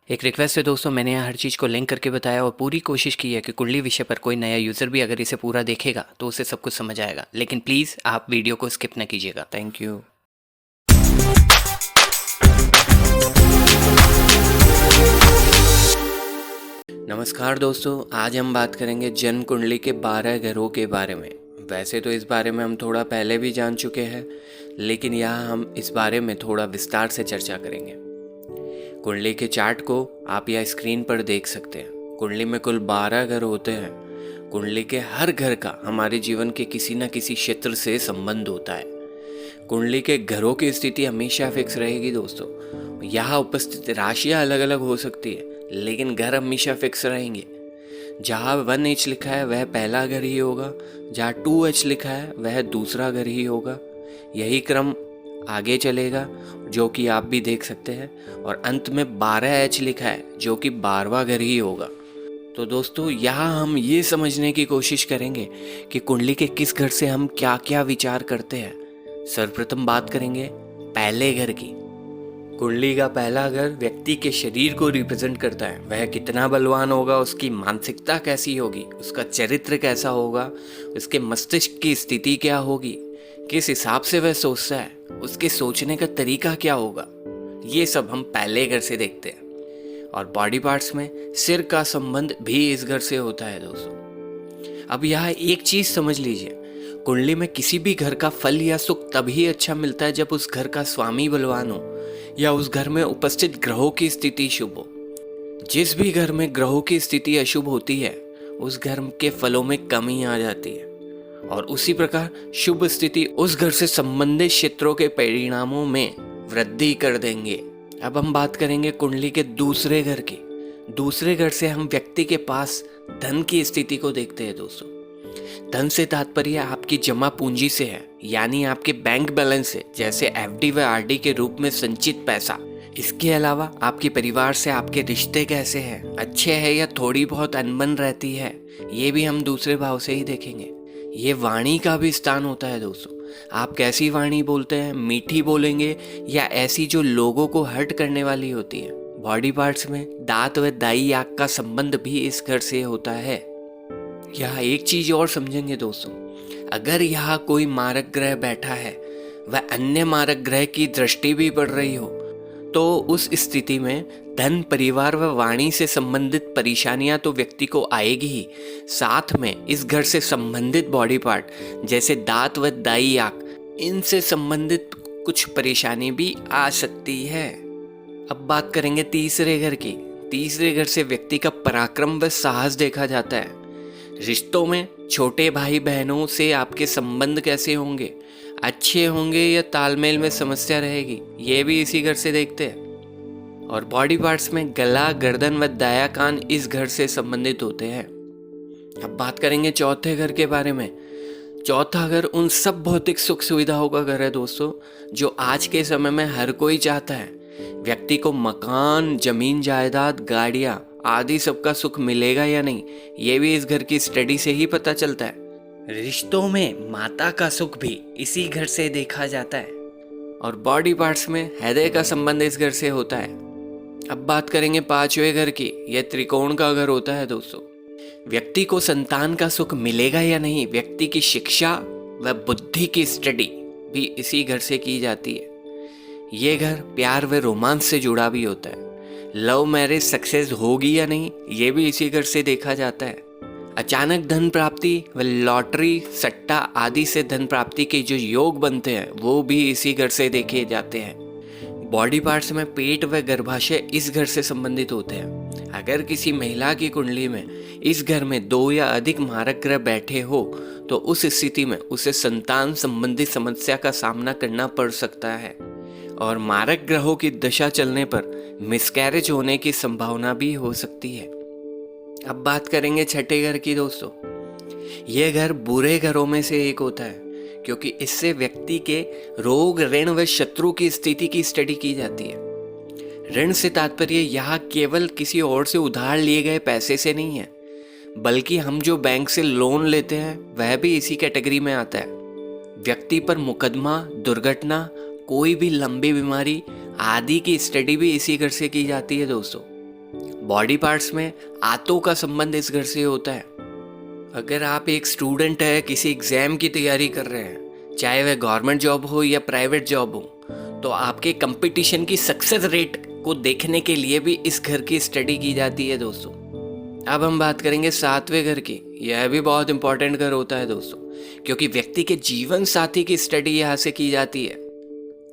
एक रिक्वेस्ट है दोस्तों, मैंने यहाँ हर चीज़ को लिंक करके बताया और पूरी कोशिश की है कि कुंडली विषय पर कोई नया यूज़र भी अगर इसे पूरा देखेगा तो उसे सब कुछ समझ आएगा। लेकिन प्लीज़ आप वीडियो को स्किप ना कीजिएगा। Thank you. नमस्कार दोस्तों, आज हम बात करेंगे जन्म कुंडली के 12 घरों के बारे में। वैसे तो इस बारे में हम थोड़ा पहले भी जान चुके हैं, लेकिन यहाँ हम इस बारे में थोड़ा विस्तार से चर्चा करेंगे। कुंडली के चार्ट को आप यह स्क्रीन पर देख सकते हैं। कुंडली में कुल 12 घर होते हैं। कुंडली के हर घर का हमारे जीवन के किसी न किसी क्षेत्र से संबंध होता है। कुंडली के घरों की स्थिति हमेशा फिक्स रहेगी दोस्तों। यहाँ उपस्थित राशियाँ अलग अलग हो सकती है, लेकिन घर हमेशा फिक्स रहेंगे। जहाँ 1H लिखा है वह पहला घर ही होगा, जहाँ 2H लिखा है वह दूसरा घर ही होगा। यही क्रम आगे चलेगा, जो कि आप भी देख सकते हैं। और अंत में 12H लिखा है, जो कि 12वां घर ही होगा। तो दोस्तों, यहाँ हम ये समझने की कोशिश करेंगे कि कुंडली के किस घर से हम क्या क्या विचार करते हैं। सर्वप्रथम बात करेंगे पहले घर की। कुंडली का पहला घर व्यक्ति के शरीर को रिप्रेजेंट करता है। वह कितना बलवान होगा, उसकी मानसिकता कैसी होगी, उसका चरित्र कैसा होगा, उसके मस्तिष्क की स्थिति क्या होगी, किस हिसाब से वह सोचता है, उसके सोचने का तरीका क्या होगा, ये सब हम पहले घर से देखते हैं। और बॉडी पार्ट्स में सिर का संबंध भी इस घर से होता है दोस्तों। अब यहाँ एक चीज समझ लीजिए, कुंडली में किसी भी घर का फल या सुख तभी अच्छा मिलता है जब उस घर का स्वामी बलवान हो या उस घर में उपस्थित ग्रहों की स्थिति शुभ हो। जिस भी घर में ग्रहों की स्थिति अशुभ होती है, उस घर के फलों में कमी आ जाती है। और उसी प्रकार शुभ स्थिति उस घर से संबंधित क्षेत्रों के परिणामों में वृद्धि कर देंगे। अब हम बात करेंगे कुंडली के दूसरे घर की। दूसरे घर से हम व्यक्ति के पास धन की स्थिति को देखते हैं दोस्तों। धन से तात्पर्य आपकी जमा पूंजी से है, यानी आपके बैंक बैलेंस से, जैसे एफडी व आरडी के रूप में संचित पैसा। इसके अलावा आपके परिवार से आपके रिश्ते कैसे हैं, अच्छे हैं या थोड़ी बहुत अनबन रहती है, ये भी हम दूसरे भाव से ही देखेंगे। ये वाणी का भी स्थान होता है दोस्तों। आप कैसी वाणी बोलते हैं, मीठी बोलेंगे या ऐसी जो लोगों को हर्ट करने वाली होती है। बॉडी पार्ट्स में दांत व दाई आंख का संबंध भी इस घर से होता है। यहाँ एक चीज और समझेंगे दोस्तों, अगर यहाँ कोई मारक ग्रह बैठा है व अन्य मारक ग्रह की दृष्टि भी पड़ रही हो, तो उस स्थिति में धन, परिवार व वाणी से संबंधित परेशानियां तो व्यक्ति को आएगी ही, साथ में इस घर से संबंधित बॉडी पार्ट जैसे दांत व दाई आंख, इनसे संबंधित कुछ परेशानी भी आ सकती है। अब बात करेंगे तीसरे घर की। तीसरे घर से व्यक्ति का पराक्रम व साहस देखा जाता है। रिश्तों में छोटे भाई बहनों से आपके संबंध कैसे होंगे, अच्छे होंगे या तालमेल में समस्या रहेगी, ये भी इसी घर से देखते हैं। और बॉडी पार्ट्स में गला, गर्दन व दाया कान इस घर से संबंधित होते हैं। अब बात करेंगे चौथे घर के बारे में। चौथा घर उन सब भौतिक सुख सुविधाओं का घर है दोस्तों, जो आज के समय में हर कोई चाहता है। व्यक्ति को मकान, जमीन जायदाद, गाड़ियां आदि सबका सुख मिलेगा या नहीं, ये भी इस घर की स्टडी से ही पता चलता है। रिश्तों में माता का सुख भी इसी घर से देखा जाता है। और बॉडी पार्ट्स में हृदय का संबंध इस घर से होता है। अब बात करेंगे पांचवें घर की। यह त्रिकोण का घर होता है दोस्तों। व्यक्ति को संतान का सुख मिलेगा या नहीं, व्यक्ति की शिक्षा व बुद्धि की स्टडी भी इसी घर से की जाती है। ये घर प्यार व रोमांस से जुड़ा भी होता है। लव मैरिज सक्सेस होगी या नहीं, ये भी इसी घर से देखा जाता है। अचानक धन प्राप्ति व लॉटरी, सट्टा आदि से धन प्राप्ति के जो योग बनते हैं, वो भी इसी घर से देखे जाते हैं। बॉडी पार्ट्स में पेट व गर्भाशय इस घर से संबंधित होते हैं। अगर किसी महिला की कुंडली में इस घर में 2 या अधिक मारक ग्रह बैठे हो, तो उस स्थिति में उसे संतान संबंधी समस्या का सामना करना पड़ सकता है। और मारक ग्रहों की दशा चलने पर मिसकैरेज होने की संभावना भी हो सकती है। अब बात करेंगे छठे घर की दोस्तों। यह घर बुरे घरों में से एक होता है, क्योंकि इससे व्यक्ति के रोग, ऋण व शत्रु की स्थिति की स्टडी की जाती है। ऋण से तात्पर्य यहाँ केवल किसी और से उधार लिए गए पैसे से नहीं है, बल्कि हम जो बैंक से लोन लेते हैं वह भी इसी कैटेगरी में आता है। व्यक्ति पर मुकदमा, दुर्घटना, कोई भी लंबी बीमारी आदि की स्टडी भी इसी घर से की जाती है दोस्तों। बॉडी पार्ट्स में आंतों का संबंध इस घर से होता है। अगर आप एक स्टूडेंट है, किसी एग्जाम की तैयारी कर रहे हैं, चाहे वह गवर्नमेंट जॉब हो या प्राइवेट जॉब हो, तो आपके कंपटीशन की सक्सेस रेट को देखने के लिए भी इस घर की स्टडी की जाती है दोस्तों। अब हम बात करेंगे 7वें घर की। यह भी बहुत इंपॉर्टेंट घर होता है दोस्तों, क्योंकि व्यक्ति के जीवन साथी की स्टडी यहाँ से की जाती है।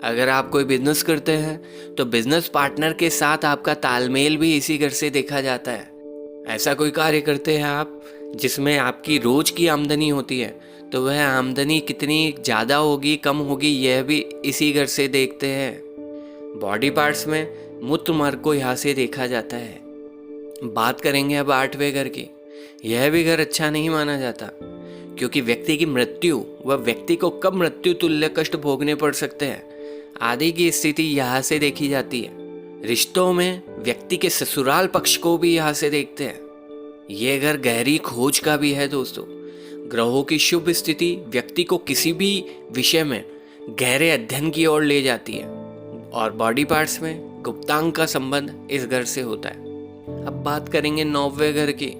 अगर आप कोई बिजनेस करते हैं तो बिजनेस पार्टनर के साथ आपका तालमेल भी इसी घर से देखा जाता है। ऐसा कोई कार्य करते हैं आप जिसमें आपकी रोज की आमदनी होती है, तो वह आमदनी कितनी ज़्यादा होगी कम होगी यह भी इसी घर से देखते हैं। बॉडी पार्ट्स में मूत्र मार्ग को यहाँ से देखा जाता है। बात करेंगे अब 8वें घर की। यह भी घर अच्छा नहीं माना जाता, क्योंकि व्यक्ति की मृत्यु व व्यक्ति को कब मृत्यु तुल्य कष्ट भोगने पड़ सकते हैं आदि की स्थिति यहाँ से देखी जाती है। रिश्तों में व्यक्ति के ससुराल पक्ष को भी यहाँ से देखते हैं। ये घर गहरी खोज का भी है दोस्तों। ग्रहों की शुभ स्थिति व्यक्ति को किसी भी विषय में गहरे अध्ययन की ओर ले जाती है, और बॉडी पार्ट्स में गुप्तांग का संबंध इस घर से होता है। अब बात करेंगे 9वें घर की।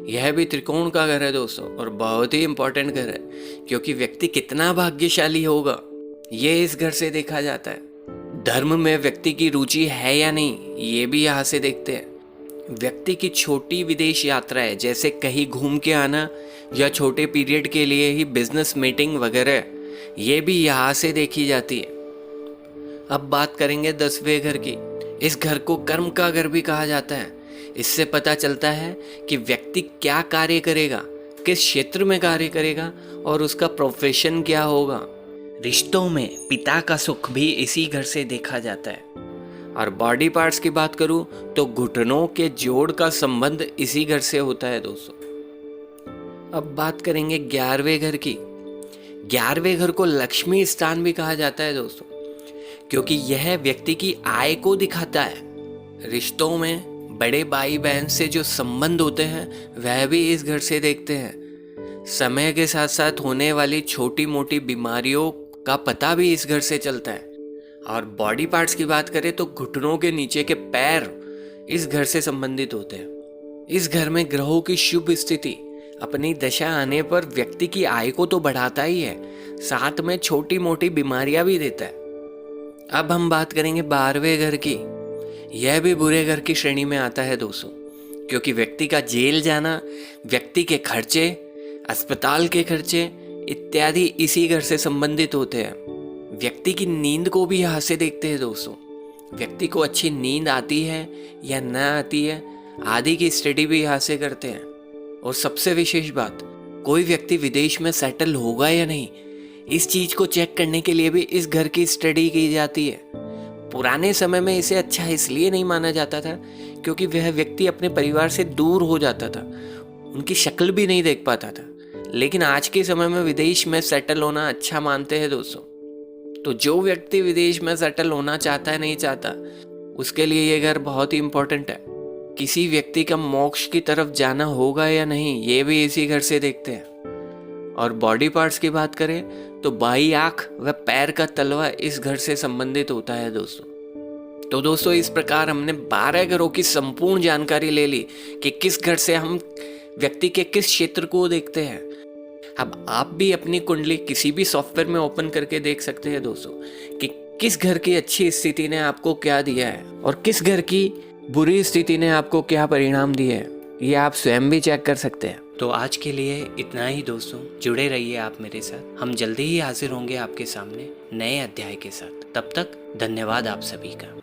यह भी त्रिकोण का घर है दोस्तों, और बहुत ही इंपॉर्टेंट घर है, क्योंकि व्यक्ति कितना भाग्यशाली होगा ये इस घर से देखा जाता है। धर्म में व्यक्ति की रुचि है या नहीं ये भी यहाँ से देखते हैं। व्यक्ति की छोटी विदेश यात्राएं, जैसे कहीं घूम के आना या छोटे पीरियड के लिए ही बिजनेस मीटिंग वगैरह, ये भी यहाँ से देखी जाती है। अब बात करेंगे 10वें घर की। इस घर को कर्म का घर भी कहा जाता है। इससे पता चलता है कि व्यक्ति क्या कार्य करेगा, किस क्षेत्र में कार्य करेगा और उसका प्रोफेशन क्या होगा। रिश्तों में पिता का सुख भी इसी घर से देखा जाता है। और बॉडी पार्ट्स की बात करूं तो घुटनों के जोड़ का संबंध इसी घर से होता है दोस्तों। अब बात करेंगे 11वें घर की। 11वें घर को लक्ष्मी स्थान भी कहा जाता है दोस्तों, क्योंकि यह व्यक्ति की आय को दिखाता है। रिश्तों में बड़े भाई बहन से जो संबंध होते हैं वह भी इस घर से देखते हैं। समय के साथ साथ होने वाली छोटी मोटी बीमारियों का पता भी इस घर से चलता है। और बॉडी पार्ट्स की बात करें तो घुटनों के नीचे के पैर इस घर से संबंधित होते हैं। इस घर में ग्रहों की शुभ स्थिति अपनी दशा आने पर व्यक्ति की आय को तो बढ़ाता ही है, साथ में छोटी मोटी बीमारियां भी देता है। अब हम बात करेंगे 12वें घर की। यह भी बुरे घर की श्रेणी में आता है दोस्तों, क्योंकि व्यक्ति का जेल जाना, व्यक्ति के खर्चे, अस्पताल के खर्चे इत्यादि इसी घर से संबंधित होते हैं। व्यक्ति की नींद को भी यहाँ से देखते हैं दोस्तों। व्यक्ति को अच्छी नींद आती है या न आती है आदि की स्टडी भी यहाँ से करते हैं। और सबसे विशेष बात, कोई व्यक्ति विदेश में सेटल होगा या नहीं इस चीज को चेक करने के लिए भी इस घर की स्टडी की जाती है। पुराने समय में इसे अच्छा इसलिए नहीं माना जाता था क्योंकि वह व्यक्ति अपने परिवार से दूर हो जाता था, उनकी शक्ल भी नहीं देख पाता था। लेकिन आज के समय में विदेश में सेटल होना अच्छा मानते हैं दोस्तों। तो जो व्यक्ति विदेश में सेटल होना चाहता है नहीं चाहता, उसके लिए ये घर बहुत ही इंपॉर्टेंट है। किसी व्यक्ति का मोक्ष की तरफ जाना होगा या नहीं ये भी इसी घर से देखते हैं। और बॉडी पार्ट्स की बात करें तो बाई आंख व पैर का तलवा इस घर से संबंधित होता है दोस्तों। तो दोस्तों इस प्रकार हमने 12 घरों की संपूर्ण जानकारी ले ली कि किस घर से हम व्यक्ति के किस क्षेत्र को देखते हैं। अब आप भी अपनी कुंडली किसी भी सॉफ्टवेयर में ओपन करके देख सकते हैं दोस्तों कि किस घर की अच्छी स्थिति ने आपको क्या दिया है और किस घर की बुरी स्थिति ने आपको क्या परिणाम दिए हैं। ये आप स्वयं भी चेक कर सकते हैं। तो आज के लिए इतना ही दोस्तों, जुड़े रहिए आप मेरे साथ। हम जल्दी ही हाजिर होंगे आपके सामने नए अध्याय के साथ। तब तक धन्यवाद आप सभी का।